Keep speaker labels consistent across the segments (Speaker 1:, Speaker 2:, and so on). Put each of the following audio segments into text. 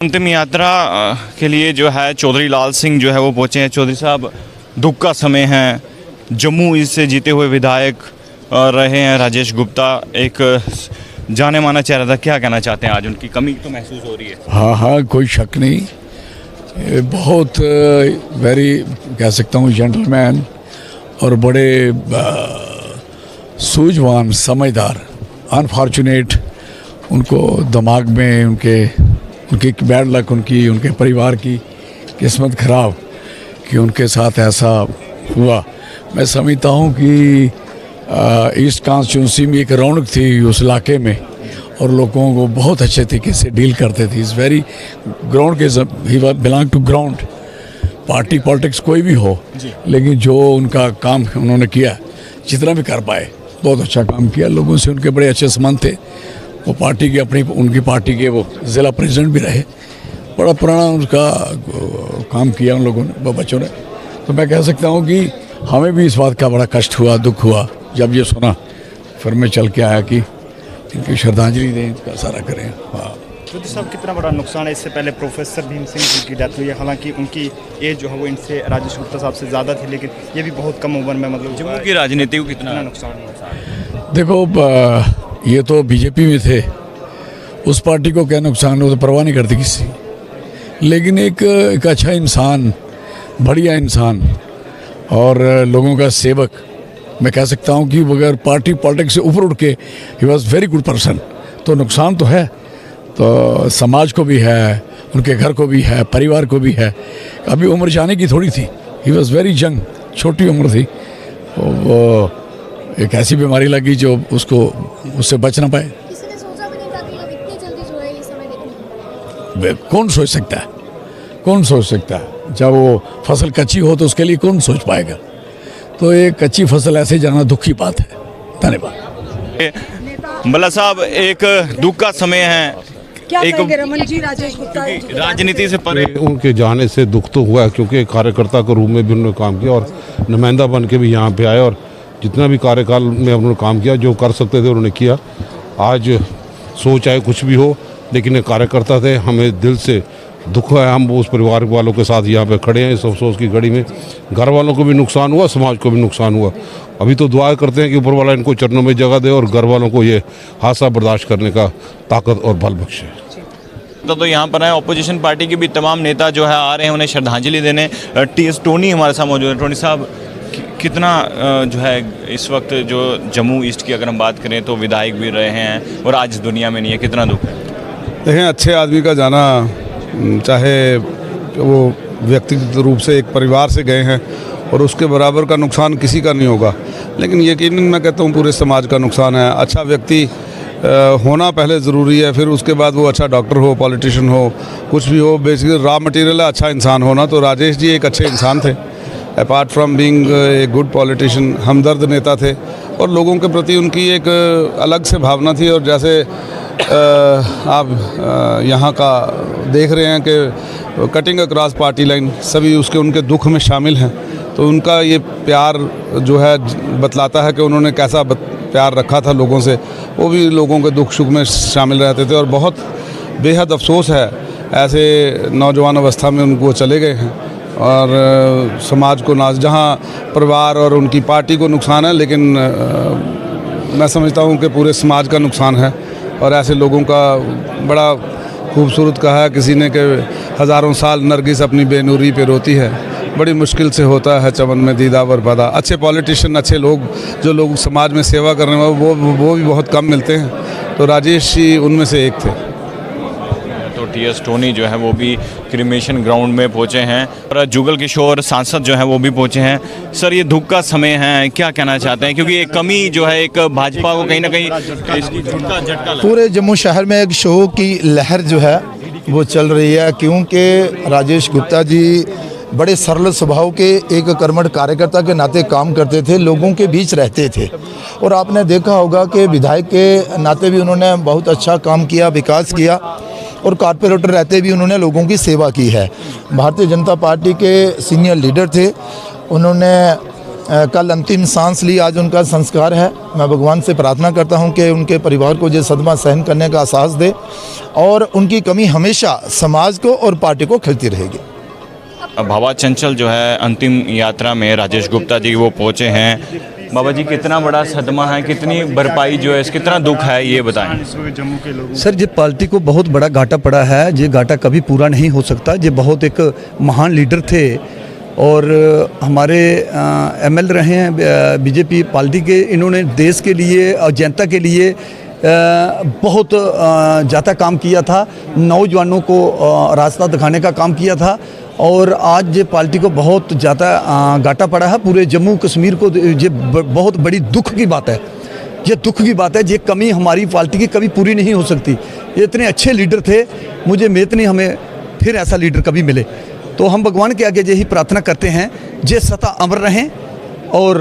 Speaker 1: अंतिम यात्रा के लिए जो है चौधरी लाल सिंह जो है वो पहुंचे हैं। चौधरी साहब, दुख का समय है। जम्मू ईस्ट से जीते हुए विधायक रहे हैं राजेश गुप्ता, एक जाने माना चेहरा था। क्या कहना चाहते हैं, आज उनकी कमी तो महसूस हो रही है?
Speaker 2: हाँ, कोई शक नहीं। बहुत वेरी कह सकता हूँ जेंटलमैन और बड़े सूझवान समझदार। अनफॉर्चुनेट उनको दिमाग में उनकी बैड लक, उनके परिवार की किस्मत ख़राब कि उनके साथ ऐसा हुआ। मैं समझता हूँ कि ईस्ट कॉन्स्टिट्यूंसी में एक रौनक थी उस इलाके में और लोगों को बहुत अच्छे तरीके से डील करते थे। इज़ वेरी ग्राउंड के ही belong to ground. Party politics कोई भी हो, लेकिन जो उनका काम उन्होंने किया, जितना भी कर पाए, बहुत अच्छा काम किया। लोगों से उनके बड़े अच्छे संबंध थे। वो पार्टी के उनकी पार्टी के वो ज़िला प्रेसिडेंट भी रहे। बड़ा पुराना उनका काम किया उन लोगों ने, बच्चों ने। तो मैं कह सकता हूँ कि हमें भी इस बात का बड़ा कष्ट हुआ, दुख हुआ जब ये सुना। फिर मैं चल के आया कि इनकी श्रद्धांजलि दें, इनका सारा करें। हाँ,
Speaker 3: चौधरी साहब, कितना बड़ा नुकसान है। इससे पहले प्रोफेसर भीम सिंह जी की डेथ हुई है। हालांकि उनकी एज जो है वो इनसे राजेश गुप्ता साहब से ज़्यादा थी, लेकिन ये भी बहुत कम उम्र में मतलब
Speaker 1: जम्मू की राजनीति को कितना
Speaker 3: नुकसान हुआ?
Speaker 2: देखो, ये तो बीजेपी में थे, उस पार्टी को क्या नुकसान हो तो परवाह नहीं करती किसी। लेकिन एक अच्छा इंसान, बढ़िया इंसान और लोगों का सेवक, मैं कह सकता हूँ कि बगैर पार्टी पॉलिटिक्स से ऊपर उठ के he was very good person. तो नुकसान तो है, तो समाज को भी है, उनके घर को भी है, परिवार को भी है। अभी उम्र जाने की थोड़ी थी। ही वॉज वेरी यंग, छोटी उम्र थी। वो एक ऐसी बीमारी लगी जो उससे बच ना पाए।
Speaker 4: किसी ने सोचा भी नहीं था कि लोग इतनी जल्दी जो है ये समय देखेंगे।
Speaker 2: कौन सोच सकता है? कौन सोच सकता है? जब वो फसल कच्ची हो तो उसके लिए कौन सोच पाएगा? तो एक कच्ची फसल ऐसे जाना दुख की बात है। धन्यवाद।
Speaker 1: बल्ला साहब, एक दुख का समय है।
Speaker 5: क्या कहेंगे रमन जी, राजेश गुप्ता
Speaker 1: राजनीति से परे
Speaker 6: उनके जाने से दुख तो हुआ है, क्योंकि कार्यकर्ता के रूप में भी उन्होंने काम किया और नुमाइंदा बन के भी यहाँ पे आए और जितना भी कार्यकाल में उन्होंने काम किया, जो कर सकते थे उन्होंने किया। आज सोच चाहे कुछ भी हो, लेकिन ये कार्यकर्ता थे। हमें दिल से दुख है, हम उस परिवार वालों के साथ यहाँ पे खड़े हैं इस अफसोस की घड़ी में। घर वालों को भी नुकसान हुआ, समाज को भी नुकसान हुआ। अभी तो दुआ करते हैं कि ऊपर वाला इनको चरणों में जगह दे और घर वालों को ये हादसा बर्दाश्त करने का ताकत और बल बख्शे।
Speaker 1: तो यहाँ पर है ऑपोजिशन पार्टी के भी तमाम नेता जो है आ रहे हैं उन्हें श्रद्धांजलि देने। टी.एस. टोनी हमारे साथ मौजूद है। टोनी साहब, कितना जो है इस वक्त जो जम्मू ईस्ट की अगर हम बात करें तो विधायक भी रहे हैं और आज दुनिया में नहीं है, कितना दुख है?
Speaker 7: देखें, अच्छे आदमी का जाना, चाहे वो व्यक्तिगत रूप से एक परिवार से गए हैं और उसके बराबर का नुकसान किसी का नहीं होगा, लेकिन यकीनन मैं कहता हूँ पूरे समाज का नुकसान है। अच्छा व्यक्ति होना पहले ज़रूरी है, फिर उसके बाद वो अच्छा डॉक्टर हो, पॉलिटिशियन हो, कुछ भी हो। बेसिकली रॉ मटेरियल है अच्छा इंसान होना। तो राजेश जी एक अच्छे इंसान थे। Apart from being a good politician, हमदर्द नेता थे और लोगों के प्रति उनकी एक अलग से भावना थी। और जैसे आप यहाँ का देख रहे हैं कि कटिंग अक्रॉस पार्टी लाइन, सभी उनके दुख में शामिल हैं। तो उनका ये प्यार जो है बतलाता है कि उन्होंने कैसा प्यार रखा था लोगों से। वो भी लोगों के दुख सुख में शामिल रहते थे और बहुत बेहद अफसोस है ऐसे नौजवान अवस्था में उनको चले गए हैं। और समाज को जहाँ परिवार और उनकी पार्टी को नुकसान है, लेकिन मैं समझता हूँ कि पूरे समाज का नुकसान है। और ऐसे लोगों का बड़ा खूबसूरत कहा है किसी ने कि हज़ारों साल नरगिस अपनी बेनूरी पे रोती है, बड़ी मुश्किल से होता है चमन में दीदा बरपदा। अच्छे पॉलिटिशियन, अच्छे लोग जो लोग समाज में सेवा करने वाले वो भी बहुत कम मिलते हैं। तो राजेश जी उनमें से एक थे।
Speaker 1: तो टी.एस. टोनी जो है वो भी क्रिमेशन ग्राउंड में पहुंचे हैं और जुगल किशोर सांसद जो है वो भी पहुंचे हैं। सर, ये दुख का समय है, क्या कहना चाहते हैं? क्योंकि एक कमी जो है एक भाजपा को कहीं ना कहीं इसकी झटका
Speaker 8: पूरे जम्मू शहर में एक शोक की लहर जो है वो चल रही है, क्योंकि राजेश गुप्ता जी बड़े सरल स्वभाव के एक कर्मठ कार्यकर्ता के नाते काम करते थे, लोगों के बीच रहते थे। और आपने देखा होगा कि विधायक के नाते भी उन्होंने बहुत अच्छा काम किया, विकास किया और कारपोरेटर रहते भी उन्होंने लोगों की सेवा की है। भारतीय जनता पार्टी के सीनियर लीडर थे, उन्होंने कल अंतिम सांस ली, आज उनका संस्कार है। मैं भगवान से प्रार्थना करता हूं कि उनके परिवार को ये सदमा सहन करने का एहसास दे और उनकी कमी हमेशा समाज को और पार्टी को खिलती रहेगी।
Speaker 1: बाबा चंचल जो है अंतिम यात्रा में राजेश गुप्ता जी वो पहुंचे हैं। बाबा जी कितना बड़ा सदमा है, कितनी भरपाई जो है, कितना दुख है, ये बताएं।
Speaker 3: जम्मू के लोगों
Speaker 9: सर ये पार्टी को बहुत बड़ा घाटा पड़ा है, ये घाटा कभी पूरा नहीं हो सकता। ये बहुत एक महान लीडर थे और हमारे एमएल रहे हैं बीजेपी पार्टी के। इन्होंने देश के लिए और जनता के लिए बहुत ज़्यादा काम किया था, नौजवानों को रास्ता दिखाने का काम किया था और आज ये पार्टी को बहुत ज़्यादा घाटा पड़ा है। पूरे जम्मू कश्मीर को ये बहुत बड़ी दुख की बात है, ये दुख की बात है। ये कमी हमारी पार्टी की कभी पूरी नहीं हो सकती। ये इतने अच्छे लीडर थे, मुझे उम्मीद नहीं हमें फिर ऐसा लीडर कभी मिले। तो हम भगवान के आगे यही प्रार्थना करते हैं जे सदा अमर रहें और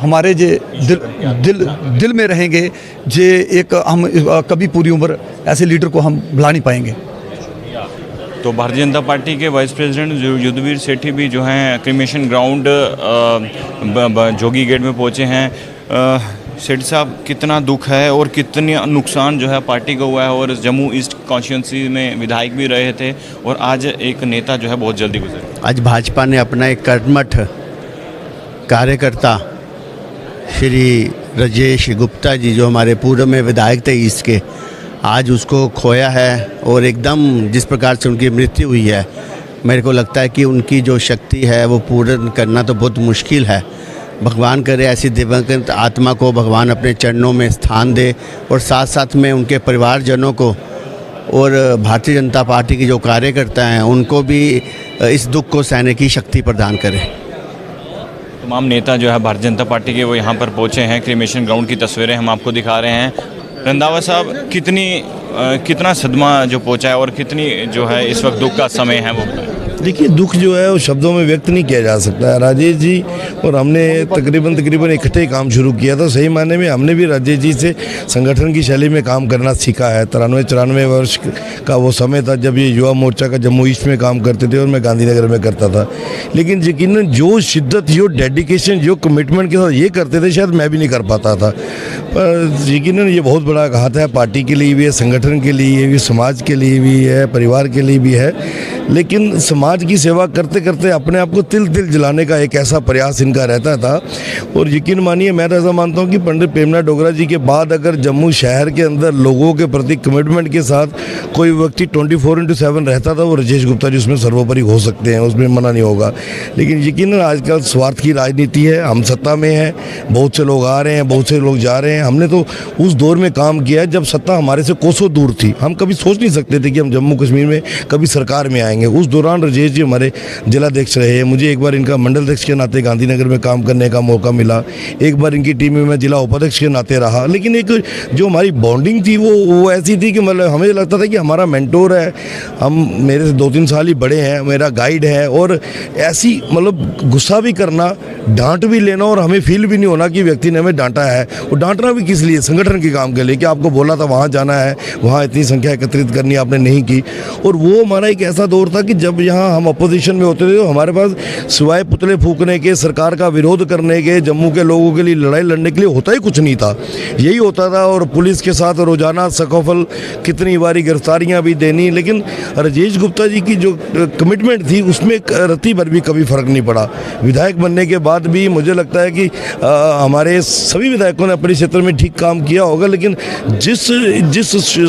Speaker 9: हमारे जे दिल में रहेंगे। जे एक हम कभी पूरी उम्र ऐसे लीडर को हम भुला नहीं पाएंगे।
Speaker 1: तो भारतीय जनता पार्टी के वाइस प्रेसिडेंट युद्धवीर सेठी भी जो हैं क्रिमेशन ग्राउंड जोगी गेट में पहुंचे हैं। सेठी साहब कितना दुख है और कितना नुकसान जो है पार्टी को हुआ है और जम्मू ईस्ट कॉन्स्टिट्यूंसी में विधायक भी रहे थे और आज एक नेता जो है बहुत जल्दी गुजरे।
Speaker 10: आज भाजपा ने अपना एक कर्मठ कार्यकर्ता श्री राजेश गुप्ता जी जो हमारे पूर्व में विधायक थे ईस्ट के, आज उसको खोया है और एकदम जिस प्रकार से उनकी मृत्यु हुई है, मेरे को लगता है कि उनकी जो शक्ति है वो पूर्ण करना तो बहुत मुश्किल है। भगवान करे ऐसी दिवंगत आत्मा को भगवान अपने चरणों में स्थान दे और साथ साथ में उनके परिवारजनों को और भारतीय जनता पार्टी के जो कार्यकर्ता हैं उनको भी इस दुख को सहने की शक्ति प्रदान करे।
Speaker 1: तमाम नेता जो है भारतीय जनता पार्टी के वो यहाँ पर पहुँचे हैं। क्रिमेशन ग्राउंड की तस्वीरें हम आपको दिखा रहे हैं। रंधावा साहब कितना सदमा जो पहुँचा है और कितनी जो है इस वक्त दुख का समय है वो बताएं।
Speaker 11: देखिए, दुख जो है वो शब्दों में व्यक्त नहीं किया जा सकता है। राजेश जी और हमने तकरीबन इकट्ठे काम शुरू किया था। सही मायने में हमने भी राजेश जी से संगठन की शैली में काम करना सीखा है। 93-94 वर्ष का वो समय था जब ये युवा मोर्चा का जम्मू ईस्ट में काम करते थे और मैं गांधीनगर में करता था। लेकिन यकीनन जो शिद्दत, जो डेडिकेशन, जो कमिटमेंट के साथ ये करते थे शायद मैं भी नहीं कर पाता था। पर यकीनन ये बहुत बड़ा घात है पार्टी के लिए भी है, संगठन के लिए भी, समाज के लिए भी है, परिवार के लिए भी है। लेकिन समाज की सेवा करते करते अपने आप को तिल तिल जलाने का एक ऐसा प्रयास इनका रहता था। और यकीन मानिए, मैं तो ऐसा मानता हूँ कि पंडित प्रेमनाथ डोगरा जी के बाद अगर जम्मू शहर के अंदर लोगों के प्रति कमिटमेंट के साथ कोई व्यक्ति 24/7 रहता था वो राजेश गुप्ता जी उसमें सर्वोपरि हो सकते हैं, उसमें मना नहीं होगा। लेकिन यकीनन आजकल स्वार्थ की राजनीति है, हम सत्ता में हैं, बहुत से लोग आ रहे हैं, बहुत से लोग जा रहे हैं। हमने तो उस दौर में काम किया है जब सत्ता हमारे से कोसों दूर थी। हम कभी सोच नहीं सकते थे कि हम जम्मू कश्मीर में कभी सरकार में आएंगे। उस दौरान राजेश जी हमारे जिलाध्यक्ष रहे। मुझे एक बार इनका मंडल अध्यक्ष के नाते गांधीनगर में काम करने का मौका मिला, एक बार इनकी टीम में मैं जिला उपाध्यक्ष के नाते रहा। लेकिन एक जो हमारी बॉन्डिंग थी वो ऐसी थी कि मतलब हमें लगता था कि हमारा मेंटोर है, हम मेरे से 2-3 साल ही बड़े हैं, मेरा गाइड है। और ऐसी मतलब गुस्सा भी करना, डांट भी लेना और हमें फील भी नहीं होना कि व्यक्ति ने हमें डांटा है। वो डांटना भी किस लिए? संगठन के काम के लिए कि आपको बोला था वहाँ जाना है, वहाँ इतनी संख्या एकत्रित करनी, आपने नहीं की। और वो हमारा एक ऐसा दौर था कि जब यहाँ हम अपोजिशन में होते थे तो हमारे पास सिवाय पुतले फूकने के, सरकार का विरोध करने के, जम्मू के लोगों के लिए लड़ाई लड़ने के लिए होता ही कुछ नहीं था। यही होता था। और पुलिस के साथ रोजाना सकफल, कितनी बारी गिरफ्तारियां भी देनी। लेकिन राजेश गुप्ता जी की जो कमिटमेंट थी उसमें रत्ती भर भी कभी फर्क नहीं पड़ा। विधायक बनने के बाद भी मुझे लगता है कि हमारे सभी विधायकों ने अपने क्षेत्र में ठीक काम किया होगा। लेकिन जिस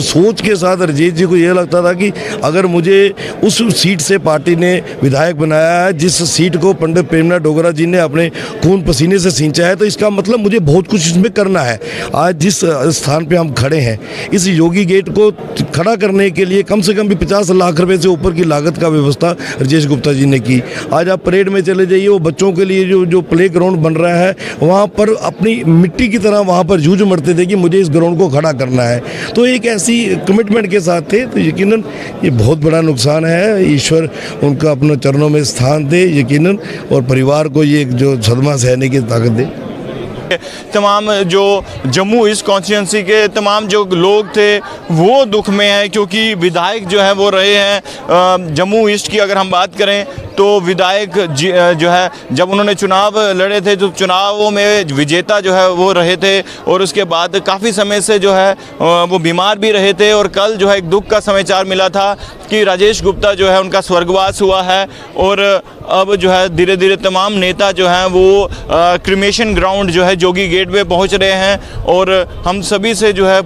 Speaker 11: सोच के साथ राजेश जी को यह लगता था कि अगर मुझे उस सीट से पार्टी ने विधायक बनाया है, जिस सीट को पंडित प्रेमनाथ डोगरा जी ने अपने खून पसीने से सींचा है, तो इसका मतलब मुझे बहुत कुछ इसमें करना है। आज जिस स्थान पे हम खड़े हैं, इस योगी गेट को खड़ा करने के लिए कम से कम भी 50 लाख रुपए से ऊपर की लागत का व्यवस्था राजेश गुप्ता जी ने की। आज आप परेड में चले जाइए, वो बच्चों के लिए जो प्ले ग्राउंड बन रहा है, वहाँ पर अपनी मिट्टी की तरह वहाँ पर जूझ मरते थे कि मुझे इस ग्राउंड को खड़ा करना है। तो एक ऐसी कमिटमेंट के साथ थे। तो यकीनन ये बहुत बड़ा नुकसान है। ईश्वर उनका अपने चरणों में स्थान दे यकीनन, और परिवार को ये जो सदमा सहने की ताकत दे।
Speaker 1: तमाम जो जम्मू ईस्ट कॉन्स्टिट्यूंसी के तमाम जो लोग थे वो दुख में है, क्योंकि विधायक जो है वो रहे हैं जम्मू ईस्ट की। अगर हम बात करें तो विधायक जो है जब उन्होंने चुनाव लड़े थे तो चुनावों में विजेता जो है वो रहे थे और उसके बाद काफ़ी समय से जो है वो बीमार भी रहे थे। और कल जो है एक दुख का समाचार मिला था कि राजेश गुप्ता जो है उनका स्वर्गवास हुआ है और अब जो है धीरे धीरे तमाम नेता जो हैं वो क्रिमेशन ग्राउंड जो है जोगी गेट पे पहुंच रहे हैं और हम सभी से जो है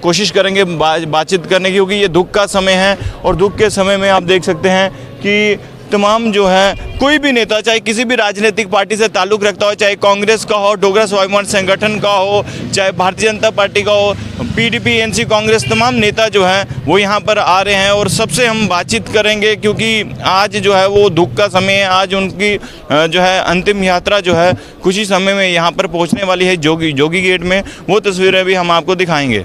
Speaker 1: कोशिश करेंगे बातचीत करने की, क्योंकि ये दुख का समय है और दुख के समय में आप देख सकते हैं कि तमाम जो है कोई भी नेता चाहे किसी भी राजनीतिक पार्टी से ताल्लुक़ रखता हो, चाहे कांग्रेस का हो, डोगरा स्वाभिमान संगठन का हो, चाहे भारतीय जनता पार्टी का हो, पीडीपी, एनसी, कांग्रेस, तमाम नेता जो हैं वो यहाँ पर आ रहे हैं और सबसे हम बातचीत करेंगे, क्योंकि आज जो है वो दुख का समय है। आज उनकी जो है अंतिम यात्रा जो है कुछ ही समय में यहाँ पर पहुँचने वाली है जोगी गेट में। वो तस्वीरें भी हम आपको दिखाएंगे।